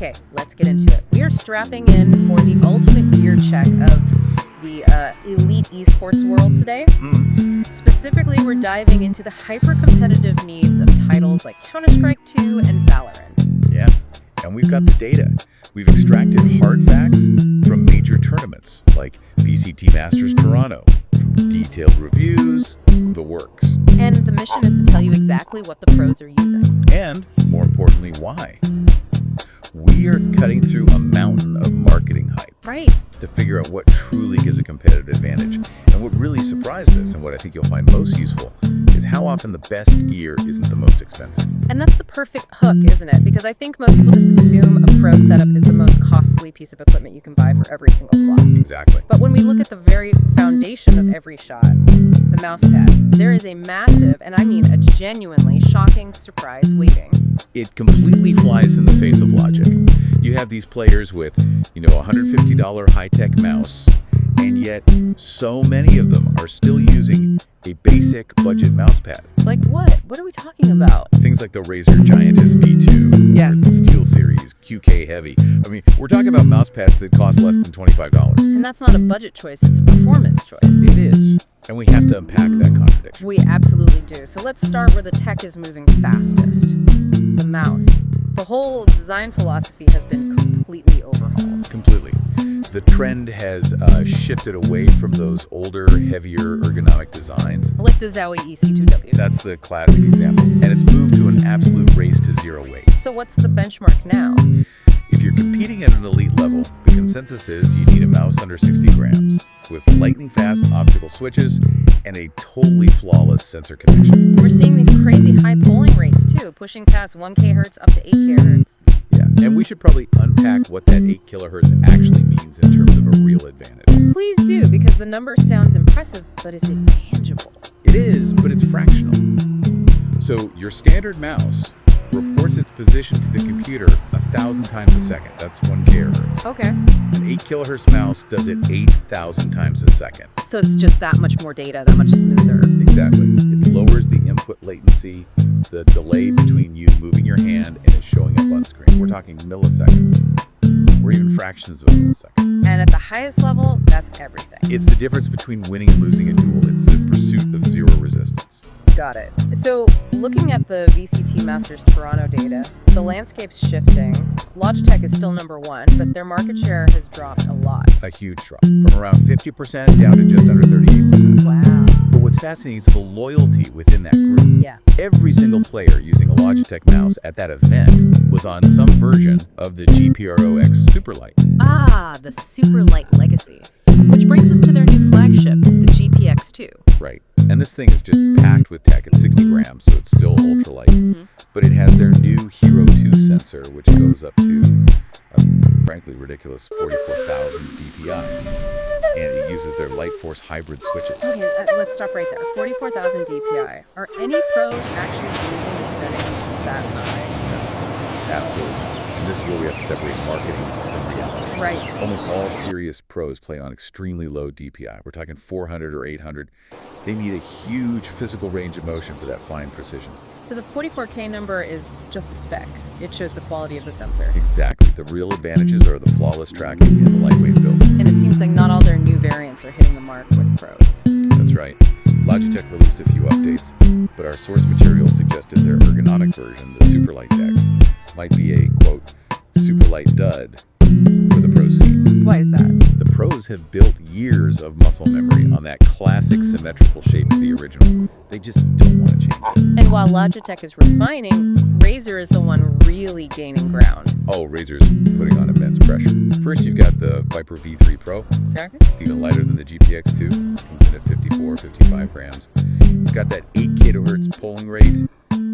Okay, let's get into it. We are strapping in for the ultimate gear check of the elite esports world today. Specifically, we're diving into the hyper-competitive needs of titles like Counter-Strike 2 and Valorant. Yeah, and we've got the data. We've extracted hard facts from major tournaments like PCT Masters Toronto, from detailed reviews, the works. And the mission is to tell you exactly what the pros are using. And, more importantly, why. We are cutting through a mountain of marketing hype. Right. To figure out what truly gives a competitive advantage. And what really surprised us, and what I think you'll find most useful, is how often the best gear isn't the most expensive. And that's the perfect hook, isn't it? Because I think most people just assume a pro setup is the most costly piece of equipment you can buy for every single slot. Exactly. But when we look at the very foundation of every shot, the mouse pad, there is a massive, and I mean a genuinely shocking surprise waiting. It completely flies in the face of logic. You have these players with, a $150 high-tech mouse, and yet so many of them are still using a basic budget mouse pad. Like what? What are we talking about? Things like the Razer Giantess V2, Yeah. or the Steel Series QK Heavy. I mean, we're talking about mouse pads that cost less than $25. And that's not a budget choice, it's a performance choice. It is, and we have to unpack that contradiction. We absolutely do. So let's start where the tech is moving fastest. The mouse. The whole design philosophy has been completely overhauled. Completely. The trend has shifted away from those older, heavier ergonomic designs. Like the Zowie EC2W. That's the classic example. And it's moved to an absolute race to zero weight. So what's the benchmark now? If you're competing at an elite level, the consensus is you need a mouse under 60 grams with lightning-fast optical switches and a totally flawless sensor connection. We're seeing these crazy high polling rates too, pushing past 1K hertz up to 8K hertz. Yeah, and we should probably unpack what that 8 kilohertz actually means in terms of a real advantage. Please do, because the number sounds impressive, but is it tangible? It is, but it's fractional. So your standard mouse reports its position to the computer 1,000 times a second. That's 1 kilohertz. Okay. An 8 kilohertz mouse does it 8,000 times a second. So it's just that much more data, that much smoother. Exactly. It lowers the input latency, the delay between you moving your hand and it showing up on screen. We're talking milliseconds, or even fractions of a millisecond. And at the highest level, that's everything. It's the difference between winning and losing a duel. It's the pursuit of zero resistance. Got it. So looking at the VCT Masters Toronto data, the landscape's shifting. Logitech is still number one, but their market share has dropped a lot. A huge drop, from around 50% down to just under 38%. Wow. But what's fascinating is the loyalty within that group. Yeah. Every single player using a Logitech mouse at that event was on some version of the GPRO X Superlight. Ah, the Superlight legacy. Which brings us to their new flagship, the GPX2. Right. And this thing is just packed with tech at 60 grams, so it's still ultralight. But it has their new Hero 2 sensor, which goes up to a frankly ridiculous 44,000 DPI. And it uses their Light Force hybrid switches. Okay, let's stop right there. 44,000 DPI. Are any pros actually using the settings that high? Absolutely. And this is where we have to separate marketing from reality. Right. Almost all serious pros play on extremely low DPI. We're talking 400 or 800. They need a huge physical range of motion for that fine precision. So the 44K number is just a spec. It shows the quality of the sensor. Exactly. The real advantages are the flawless tracking and the lightweight build. And it seems like not all their new variants are hitting the mark with pros. That's right. Logitech released a few updates, but our source material suggested their ergonomic version, the Superlight Dex, might be a, quote, Superlight dud for the pro scene. Why is that? The pros have built years of muscle memory on that classic symmetrical shape of the original. They just don't want to change it. And while Logitech is refining, Razer is the one really gaining ground. Oh, Razer's putting on immense pressure. First, you've got the Viper V3 Pro. Okay. It's even lighter than the GPX2. Comes in at 54, 55 grams. It's got that 8 kilohertz polling rate,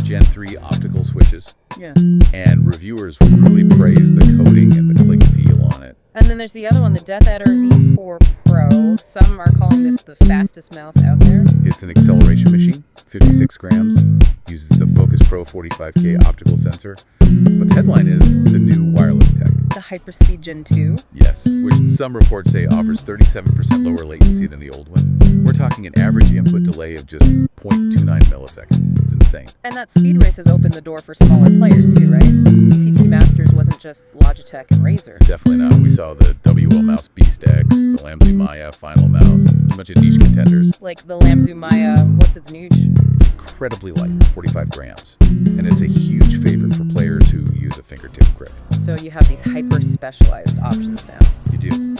Gen 3 optical switches. Yeah. And reviewers really praise the coating and the click feel on it. And then there's the other one, the Death Adder V4 Pro. Some are calling this the fastest mouse out there. It's an acceleration machine, 56 grams, uses the Focus Pro 45K optical sensor. But the headline is the new wireless tech. The Hyperspeed Gen 2? Yes, which some reports say offers 37% lower latency than the old one. We're talking an average input delay of just 0.29 milliseconds. It's insane. And that speed race has opened the door for smaller players too, right? ECT Masters wasn't just Logitech and Razer. Definitely not. We saw the WL Mouse Beast X, the Lamzu Maya Final Mouse, a bunch of niche contenders. Like the Lamzu Maya, what's its niche? Incredibly light, 45 grams. And it's a huge favorite for players who use a fingertip grip. So you have these hyper-specialized options now. You do.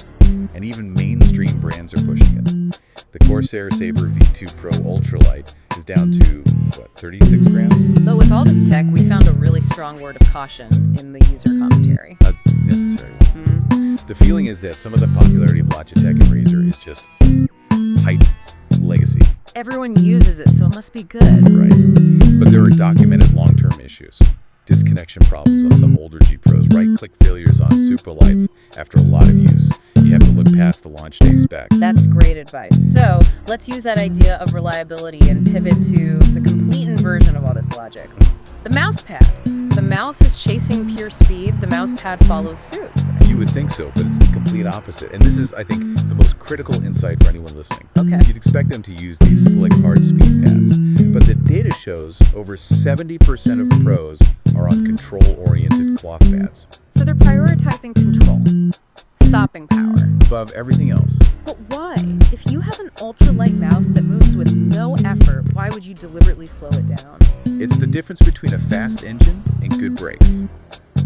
And even mainstream brands are pushing it. The Corsair Saber V2 Pro Ultralight is down to, 36 grams? But with all this tech, we found a really strong word of caution in the user commentary. A necessary one. The feeling is that some of the popularity of Logitech and Razer is just hype legacy. Everyone uses it, so it must be good. Right. But there are documented long-term issues. Disconnection problems on some older G Pros, right-click failures on Super Lights after a lot of use. You have to look past the launch day specs. That's great advice. So let's use that idea of reliability and pivot to the complete inversion of all this logic. The mouse pad. The mouse is chasing pure speed. The mouse pad follows suit. You would think so, but it's the complete opposite. And this is, I think, the most critical insight for anyone listening. Okay. You'd expect them to use these slick, hard speed pads. But the data shows over 70% of pros are on control-oriented cloth pads. So they're prioritizing control, stopping power. Above everything else. But why? If you have an ultralight mouse that moves with no effort, why would you deliberately slow it down? It's the difference between a fast engine and good brakes.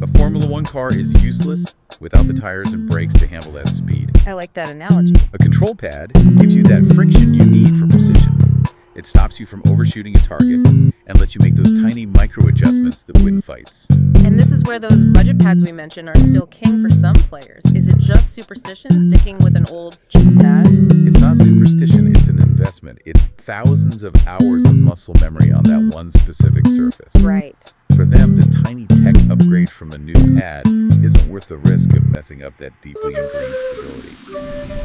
A Formula One car is useless without the tires and brakes to handle that speed. I like that analogy. A control pad gives you that friction you need for precision. It stops you from overshooting a target and lets you make those tiny micro adjustments that win fights. And this is where those budget pads we mentioned are still king for some players. Is it just superstition sticking with an old cheap pad? It's not superstition, it's an investment. It's thousands of hours of muscle memory on that one specific surface. Right. For them, the tiny tech upgrade from a new pad isn't worth the risk of messing up that deeply ingrained stability.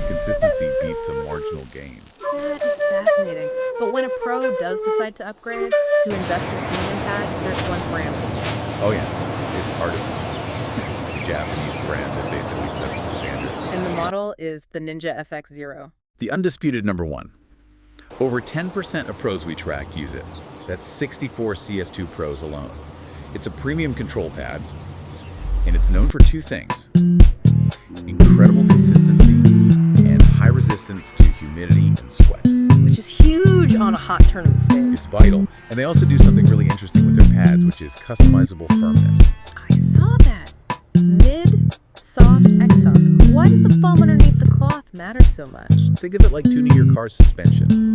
Consistency beats a marginal gain. That is fascinating. But when a pro does decide to upgrade, to invest in a premium pad, there's one parameter. Oh yeah, it's Artisan. The Japanese brand that basically sets the standard. And the model is the Ninja FX0. The undisputed number one. Over 10% of pros we track use it. That's 64 CS2 pros alone. It's a premium control pad, and it's known for two things: incredible consistency and high resistance to humidity and sweat. Which is huge on a hot tournament stage. It's vital. And they also do something really interesting with their pads, which is customizable firmness. I saw that. Mid, soft, X-soft. Why does the foam underneath the cloth matter so much? Think of it like tuning your car's suspension.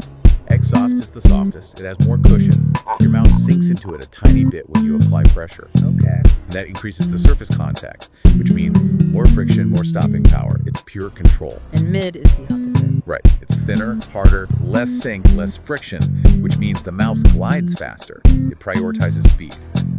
X-Soft is the softest. It has more cushion. Your mouse sinks into it a tiny bit when you apply pressure. Okay. And that increases the surface contact, which means more friction, more stopping power. It's pure control. And mid is the opposite. Right. It's thinner, harder, less sink, less friction, which means the mouse glides faster. It prioritizes speed.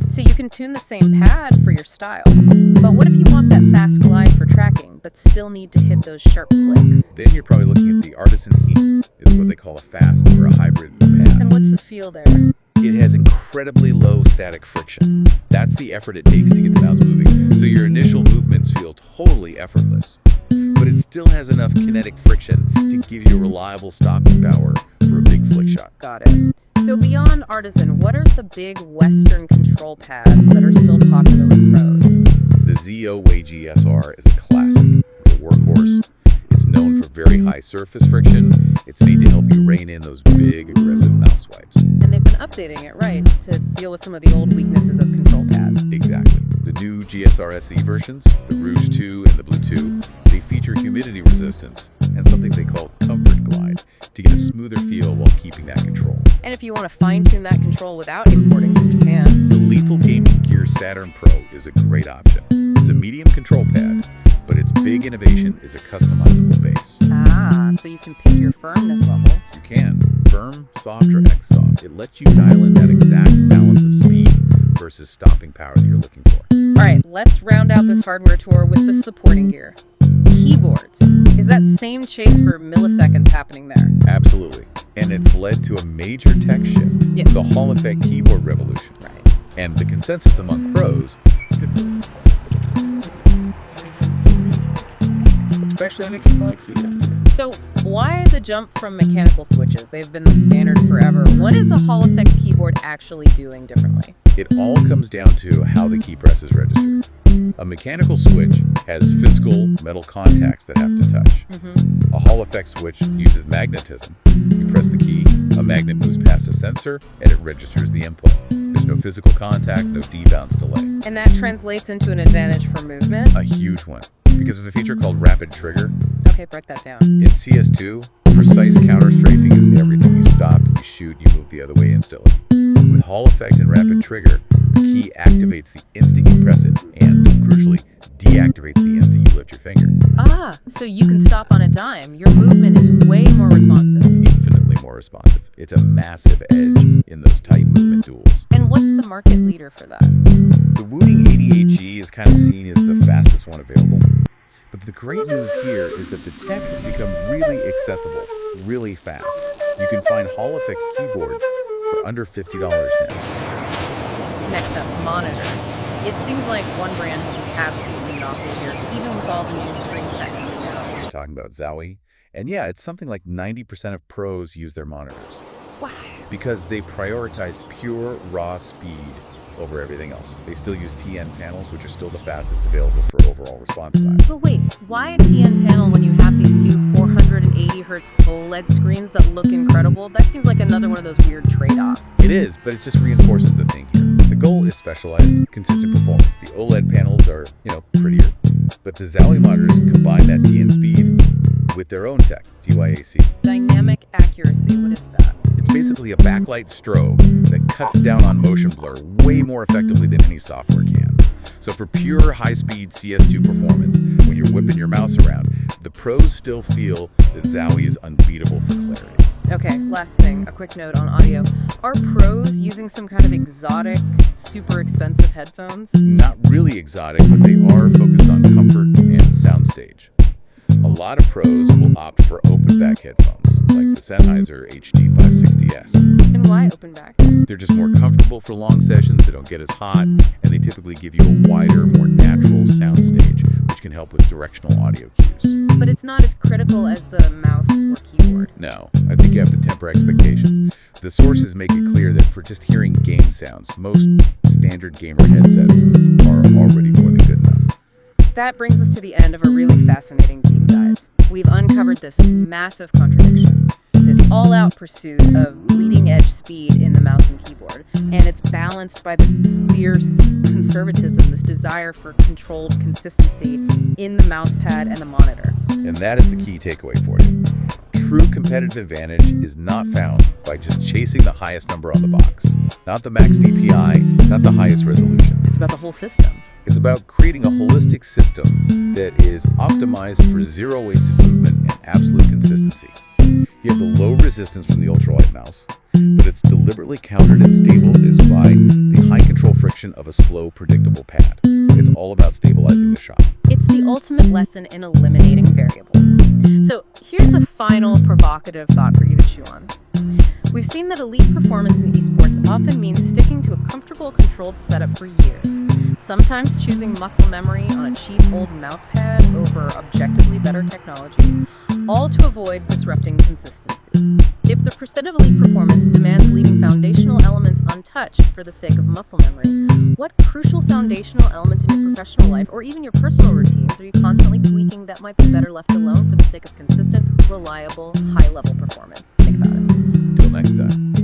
So you can tune the same pad for your style. But what if you want that fast glide for tracking, but still need to hit those sharp flicks? Then you're probably looking at the Artisan Heat. It's what they call a fast or a hybrid pad. And what's the feel there? It has incredibly low static friction. That's the effort it takes to get the mouse moving, so your initial movements feel totally effortless. But it still has enough kinetic friction to give you reliable stopping power for a big flick shot. Got it. So beyond Artisan, what are the big Western control pads that are still popular with pros? The ZO-Way GSR is a classic, a workhorse. It's known for very high surface friction. It's made to help you rein in those big, aggressive mouse swipes. And they've been updating it, right, to deal with some of the old weaknesses of control pads. Exactly. The new GSR SE versions, the Rouge 2 and the Blue 2, they feature humidity resistance and something they call comfort glide to get a smoother feel while keeping that control. And if you want to fine-tune that control without importing from Japan, The Lethal Gaming Gear Saturn Pro is a great option. It's a medium control pad, but its big innovation is a customizable base. so you can pick your firmness level. You can. Firm, soft, or X-soft. It lets you dial in that exact balance of speed versus stopping power that you're looking for. All right, let's round out this hardware tour with the supporting gear. Keyboards. Is that same chase for milliseconds happening there? Absolutely. And it's led to a major tech shift. Yeah. The Hall effect keyboard revolution. Right. And the consensus among pros especially on a keyboard like CS2. So why the jump from mechanical switches? They've been the standard forever. What is a Hall effect keyboard actually doing differently? It all comes down to how the key press is registered. A mechanical switch has physical metal contacts that have to touch. A Hall effect switch uses magnetism. You press the key, a magnet moves past the sensor, and it registers the input. There's no physical contact, no debounce delay. And that translates into an advantage for movement? A huge one, because of a feature called rapid trigger. Okay, break that down. In CS2, precise counter strafing is everything. You stop, you shoot, you move the other way instantly. With Hall effect and rapid trigger, the key activates the instant you press it, and crucially, deactivates the instant you lift your finger. Ah, so you can stop on a dime. Your movement is way more responsive. Infinitely more responsive. It's a massive edge in those tight movement duels. And what's the market leader for that? The Wooting 88G is kind of seen as the fastest one available. But the great news here is that the tech has become really accessible, really fast. You can find Hall effect keyboards for under $50 now. Next up, monitor. It seems like one brand has an absolute monopoly here, even with all the new screen tech coming out. We're talking about Zowie. And yeah, it's something like 90% of pros use their monitors. Wow. Because they prioritize pure raw speed over everything else. They still use TN panels, which are still the fastest available for overall response time. But wait, why a TN panel when you have these new 480 Hz OLED screens that look incredible? That seems like another one of those weird trade-offs. It is, but it just reinforces the thing here. The goal is specialized, consistent performance. The OLED panels are, prettier. But the Zowie monitors combine that TN speed with their own tech, DYAC. Dynamic accuracy, what is that? It's basically a backlight strobe that cuts down on motion blur way more effectively than any software can. So for pure high-speed CS2 performance, when you're whipping your mouse around, the pros still feel that Zowie is unbeatable for clarity. Okay, last thing, a quick note on audio. Are pros using some kind of exotic, super expensive headphones? Not really exotic, but they are focused on comfort and soundstage. A lot of pros will opt for open back headphones, like the Sennheiser HD560S. And why open back? They're just more comfortable for long sessions, they don't get as hot, and they typically give you a wider, more natural soundstage, which can help with directional audio cues. But it's not as critical as the mouse or keyboard. No, I think you have to temper expectations. The sources make it clear that for just hearing game sounds, most standard gamer headsets are already more than good enough. That brings us to the end of a really fascinating deep dive. We've uncovered this massive contradiction, this all-out pursuit of bleeding-edge speed in the mouse and keyboard, and it's balanced by this fierce conservatism, this desire for controlled consistency in the mouse pad and the monitor. And that is the key takeaway for you. True competitive advantage is not found by just chasing the highest number on the box. Not the max DPI, not the highest resolution. It's about the whole system. It's about creating a holistic system that is optimized for zero wasted movement and absolute consistency. You have the low resistance from the ultralight mouse, but it's deliberately countered and stable is by the high control friction of a slow, predictable pad. It's all about stabilizing the shot. It's the ultimate lesson in eliminating variables. So here's a final provocative thought for you to chew on. We've seen that elite performance in esports often means sticking to a comfortable, controlled setup for years. Sometimes choosing muscle memory on a cheap old mouse pad over objectively better technology, all to avoid disrupting consistency. If the pursuit of elite performance demands leaving foundational elements untouched for the sake of muscle memory, what crucial foundational elements in your professional life or even your personal routines are you constantly tweaking that might be better left alone for the sake of consistent, reliable, high-level performance? Think about it. Until next time.